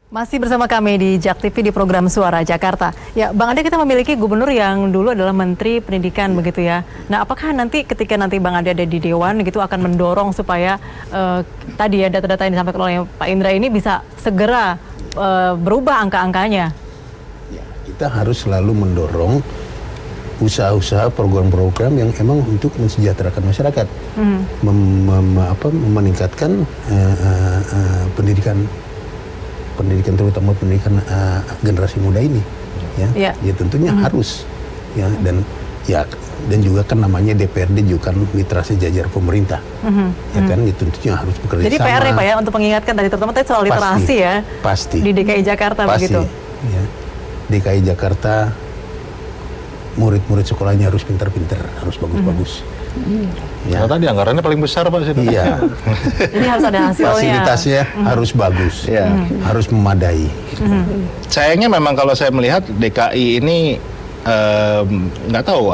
Masih bersama kami di JAK TV di program Suara Jakarta. Ya, Bang Ade, kita memiliki gubernur yang dulu adalah Menteri Pendidikan begitu ya. Nah, apakah nanti ketika Bang Ade ada di Dewan gitu akan mendorong supaya tadi ya data-data yang disampaikan oleh Pak Indra ini bisa segera berubah angka-angkanya? Ya, kita harus selalu mendorong usaha-usaha program-program yang emang untuk mensejahterakan masyarakat, meningkatkan pendidikan terutama pendidikan generasi muda ini, ya tentunya harus, ya dan juga kan namanya DPRD juga kan mitra sejajar pemerintah, ya kan, itu tentunya harus bekerja sama. Jadi PR ya Pak ya untuk mengingatkan tadi terutama tadi soal literasi ya, pasti di DKI Jakarta begitu. Ya. DKI Jakarta murid-murid sekolahnya harus pintar-pintar, harus bagus-bagus. Ya. Tadi anggarannya paling besar Pak. Iya. Jadi harus ada hasilnya. Fasilitasnya harus bagus, harus memadai. Sayangnya memang kalau saya melihat DKI ini nggak tahu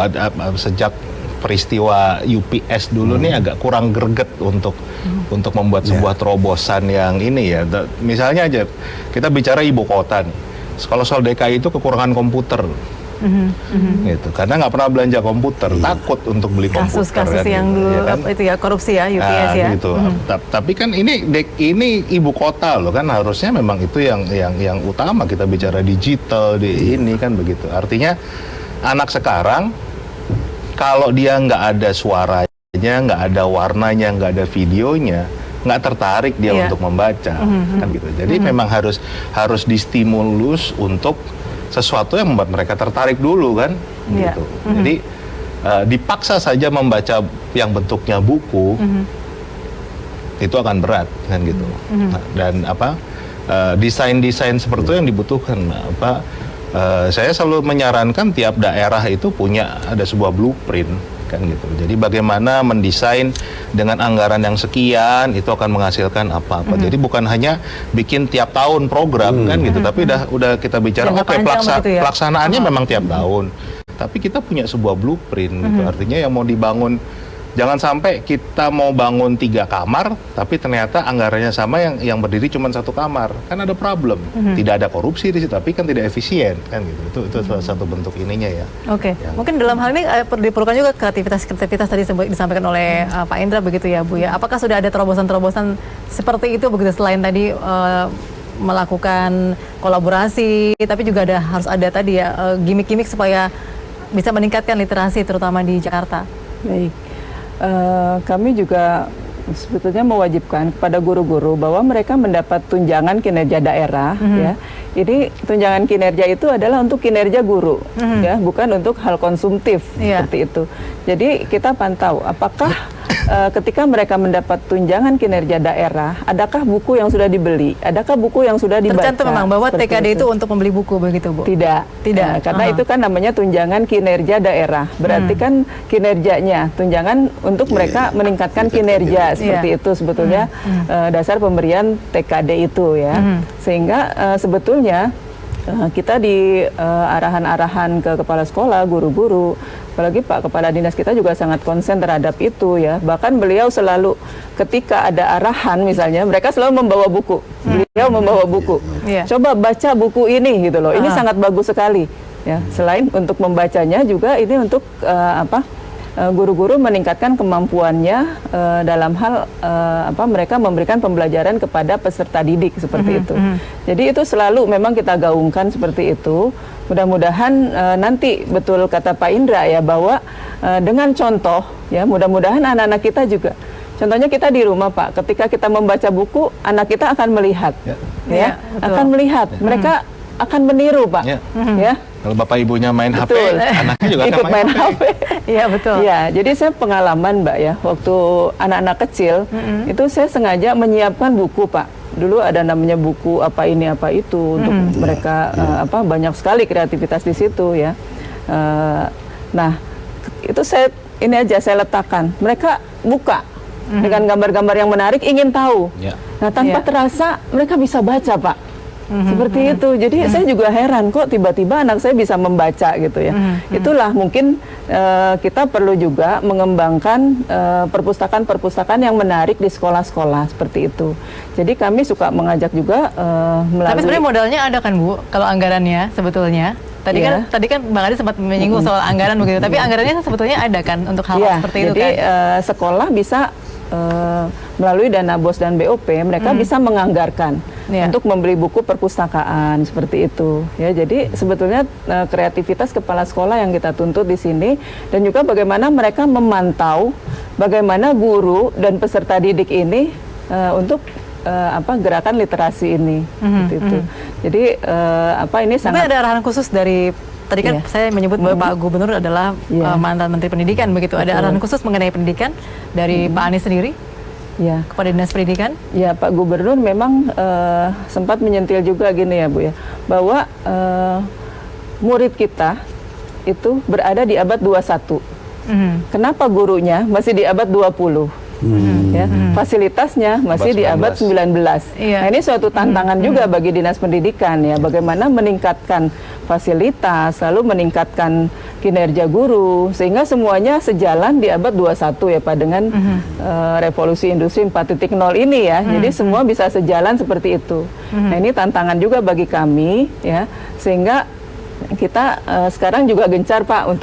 sejak peristiwa UPS dulu nih agak kurang greget untuk membuat sebuah terobosan yang ini ya. Misalnya aja kita bicara ibu kota nih. Kalau soal DKI itu kekurangan komputer. Gitu. Karena nggak pernah belanja komputer, takut untuk beli komputer. Kasus-kasus yang dulu ya kan? Itu ya korupsi ya, UPS ya. Gitu. Tapi kan ini ibu kota loh kan, harusnya memang itu yang utama kita bicara digital ini kan begitu. Artinya anak sekarang kalau dia nggak ada suaranya, nggak ada warnanya, nggak ada videonya, nggak tertarik dia untuk membaca kan gitu. Jadi memang harus distimulus untuk sesuatu yang membuat mereka tertarik dulu kan, gitu. Jadi dipaksa saja membaca yang bentuknya buku, itu akan berat kan gitu. Dan desain-desain seperti itu yang dibutuhkan. Saya selalu menyarankan tiap daerah itu ada sebuah blueprint kan gitu. Jadi bagaimana mendesain dengan anggaran yang sekian itu akan menghasilkan apa-apa. Jadi bukan hanya bikin tiap tahun program kan gitu, tapi udah kita bicara pelaksanaannya memang tiap tahun. Tapi kita punya sebuah blueprint gitu. Artinya yang mau dibangun, jangan sampai kita mau bangun 3 kamar tapi ternyata anggarannya sama yang berdiri cuma 1 kamar. Kan ada problem. Tidak ada korupsi di situ, tapi kan tidak efisien kan gitu. Itu salah satu bentuk ininya ya. Oke. Mungkin dalam hal ini diperlukan juga kreativitas tadi disampaikan oleh Pak Indra begitu ya Bu ya. Apakah sudah ada terobosan-terobosan seperti itu begitu selain tadi melakukan kolaborasi, tapi juga harus ada tadi ya gimmick-gimmick supaya bisa meningkatkan literasi terutama di Jakarta. Baik. Kami juga sebetulnya mewajibkan kepada guru-guru bahwa mereka mendapat tunjangan kinerja daerah, ya. Jadi tunjangan kinerja itu adalah untuk kinerja guru, ya, bukan untuk hal konsumtif seperti itu. Jadi kita pantau apakah ketika mereka mendapat tunjangan kinerja daerah, adakah buku yang sudah dibeli, adakah buku yang sudah dibaca. Tercantum memang bahwa TKD itu untuk membeli buku begitu Bu? Tidak. Karena itu kan namanya tunjangan kinerja daerah. Berarti kan kinerjanya, tunjangan untuk mereka meningkatkan kinerja seperti itu sebetulnya dasar pemberian TKD itu ya. Sehingga sebetulnya kita di arahan-arahan ke kepala sekolah, guru-guru, apalagi Pak Kepala Dinas kita juga sangat konsen terhadap itu ya. Bahkan beliau selalu ketika ada arahan misalnya, mereka selalu membawa buku. Beliau membawa buku. Coba baca buku ini gitu loh. Ini sangat bagus sekali. Ya, selain untuk membacanya juga ini untuk guru-guru meningkatkan kemampuannya dalam hal mereka memberikan pembelajaran kepada peserta didik seperti itu. Jadi itu selalu memang kita gaungkan seperti itu. Mudah-mudahan nanti betul kata Pak Indra ya bahwa dengan contoh ya mudah-mudahan anak-anak kita juga. Contohnya kita di rumah Pak, ketika kita membaca buku, anak kita akan melihat, akan melihat. Mereka akan meniru Pak, ya. Kalau bapak ibunya main HP, anaknya juga ikut main HP. Iya betul. Ya, jadi saya pengalaman Mbak ya, waktu anak-anak kecil itu saya sengaja menyiapkan buku Pak. Dulu ada namanya buku apa ini apa itu untuk mereka banyak sekali kreativitas di situ ya. Nah, itu saya letakkan. Mereka buka dengan gambar-gambar yang menarik, ingin tahu. Nah, tanpa terasa mereka bisa baca Pak. Seperti itu. Jadi saya juga heran kok tiba-tiba anak saya bisa membaca gitu ya. Itulah mungkin kita perlu juga mengembangkan perpustakaan-perpustakaan yang menarik di sekolah-sekolah seperti itu. Jadi kami suka mengajak juga melalui. Tapi sebenarnya modalnya ada kan Bu, kalau anggarannya sebetulnya. Tadi kan Bang Adi sempat menyinggung soal anggaran begitu. Tapi anggarannya sebetulnya ada kan untuk hal seperti itu kan. Jadi sekolah bisa melalui dana BOS dan BOP mereka bisa menganggarkan untuk membeli buku perpustakaan seperti itu ya. Jadi sebetulnya kreativitas kepala sekolah yang kita tuntut di sini, dan juga bagaimana mereka memantau bagaimana guru dan peserta didik ini untuk gerakan literasi ini seperti itu. Jadi ini sangat. Mungkin ada arahan khusus dari tadi kan saya menyebut bahwa Pak Gubernur adalah mantan Menteri Pendidikan begitu. Ada arahan khusus mengenai pendidikan dari Pak Anies sendiri kepada Dinas Pendidikan? Ya, Pak Gubernur memang sempat menyentil juga gini ya Bu ya, bahwa murid kita itu berada di abad 21. Kenapa gurunya masih di abad 20? Ya, fasilitasnya masih di abad 19. Nah, ini suatu tantangan juga bagi Dinas Pendidikan ya, bagaimana meningkatkan fasilitas, lalu meningkatkan kinerja guru sehingga semuanya sejalan di abad 21 ya Pak, dengan revolusi industri 4.0 ini ya. Jadi semua bisa sejalan seperti itu. Nah, ini tantangan juga bagi kami ya, sehingga kita sekarang juga gencar Pak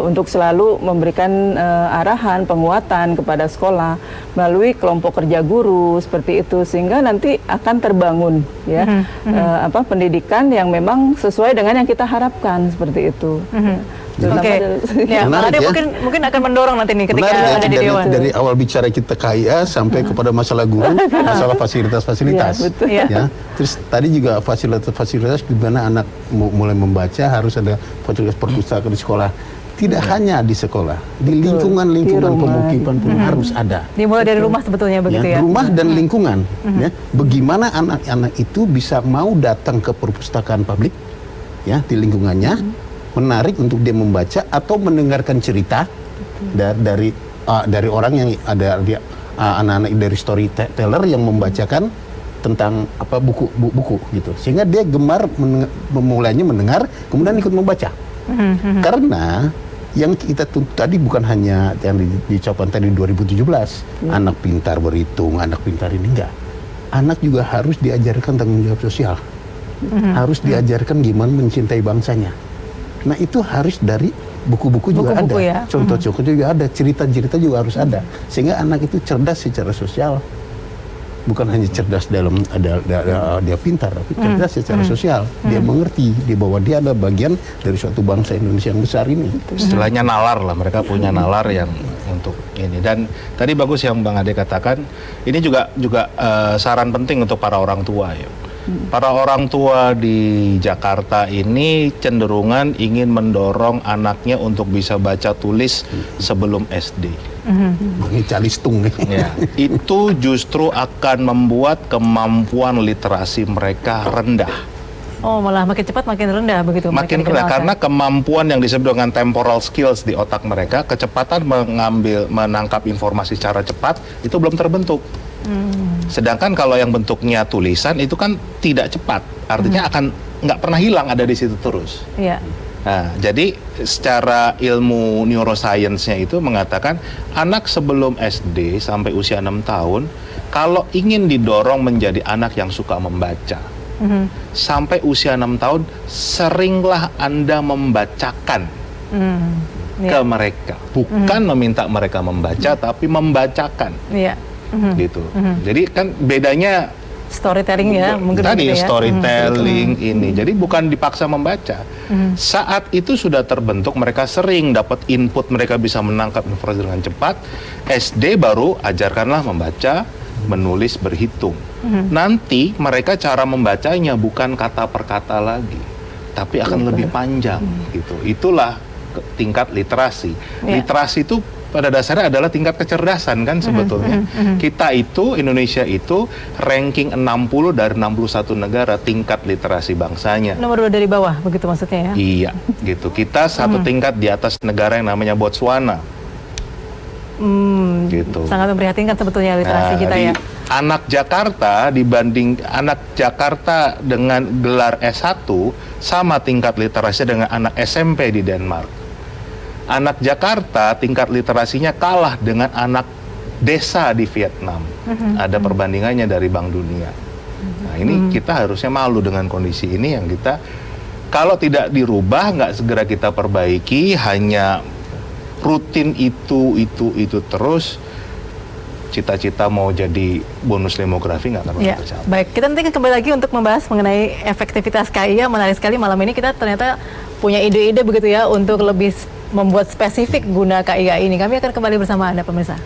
untuk selalu memberikan arahan penguatan kepada sekolah melalui kelompok kerja guru seperti itu, sehingga nanti akan terbangun ya pendidikan yang memang sesuai dengan yang kita harapkan seperti itu. Oke. Ya, Ade mungkin akan mendorong nanti nih ketika ada di Dewan. Dari awal bicara kita KIA sampai kepada masalah guru, masalah fasilitas-fasilitas. Ya. Terus tadi juga fasilitas-fasilitas di mana anak mulai membaca harus ada fasilitas perpustakaan di sekolah. Tidak hanya di sekolah, di lingkungan-lingkungan pemukiman pun harus ada. Dimulai dari rumah sebetulnya begitu ya. Rumah dan lingkungan. Ya. Bagaimana anak-anak itu bisa mau datang ke perpustakaan publik ya di lingkungannya, menarik untuk dia membaca atau mendengarkan cerita dari orang yang ada anak-anak dari storyteller yang membacakan tentang buku gitu, sehingga dia gemar memulainya mendengar kemudian ikut membaca. Karena yang kita tuntut tadi bukan hanya yang diucapkan tadi 2017 anak pintar berhitung, anak pintar ini enggak, anak juga harus diajarkan tanggung jawab sosial, harus diajarkan gimana mencintai bangsanya. Nah, itu harus dari buku-buku juga ada, contoh-contoh juga ada, cerita-cerita juga harus ada, sehingga anak itu cerdas secara sosial, bukan hanya cerdas dalam dia pintar, tapi cerdas secara sosial. Dia mengerti bahwa dia adalah bagian dari suatu bangsa Indonesia yang besar ini. Istilahnya nalar lah, mereka punya nalar yang untuk ini. Dan tadi bagus yang Bang Ade katakan, ini juga saran penting untuk para orang tua ya. Para orang tua di Jakarta ini cenderungan ingin mendorong anaknya untuk bisa baca tulis sebelum SD. Ini calistung nih. Ya, itu justru akan membuat kemampuan literasi mereka rendah. Oh, malah makin cepat makin rendah begitu. Makin rendah karena kemampuan yang disebut dengan temporal skills di otak mereka, kecepatan menangkap informasi secara cepat itu belum terbentuk. Sedangkan kalau yang bentuknya tulisan itu kan tidak cepat, artinya akan nggak pernah hilang, ada di situ terus. Nah, jadi secara ilmu neuroscience-nya itu mengatakan anak sebelum SD sampai usia 6 tahun kalau ingin didorong menjadi anak yang suka membaca, sampai usia 6 tahun seringlah Anda membacakan ke mereka, bukan meminta mereka membaca, tapi membacakan. Gitu. Jadi kan bedanya storytelling ya, mungkin tadi gitu ya. Storytelling ini. Jadi bukan dipaksa membaca. Saat itu sudah terbentuk, mereka sering dapat input, mereka bisa menangkap informasi dengan cepat. SD baru ajarkanlah membaca, menulis, berhitung. Nanti mereka cara membacanya bukan kata per kata lagi, tapi akan lebih panjang gitu. Itulah tingkat literasi. Literasi itu pada dasarnya adalah tingkat kecerdasan kan sebetulnya. Kita itu, Indonesia itu ranking 60 dari 61 negara tingkat literasi bangsanya. Nomor 2 dari bawah, begitu maksudnya ya? Iya, gitu. Kita satu tingkat di atas negara yang namanya Botswana. Gitu. Sangat memprihatinkan sebetulnya literasi kita ya. anak Jakarta dibanding anak Jakarta dengan gelar S1 sama tingkat literasinya dengan anak SMP di Denmark. Anak Jakarta tingkat literasinya kalah dengan anak desa di Vietnam. Ada perbandingannya dari Bank Dunia. Nah, ini kita harusnya malu dengan kondisi ini yang kita kalau tidak dirubah, nggak segera kita perbaiki, hanya rutin itu terus, cita-cita mau jadi bonus demografi nggak akan pernah tercapai. Baik, kita nanti kembali lagi untuk membahas mengenai efektivitas KIA. Menarik sekali malam ini kita ternyata punya ide-ide begitu ya untuk lebih membuat spesifik guna KIA ini. Kami akan kembali bersama Anda pemirsa.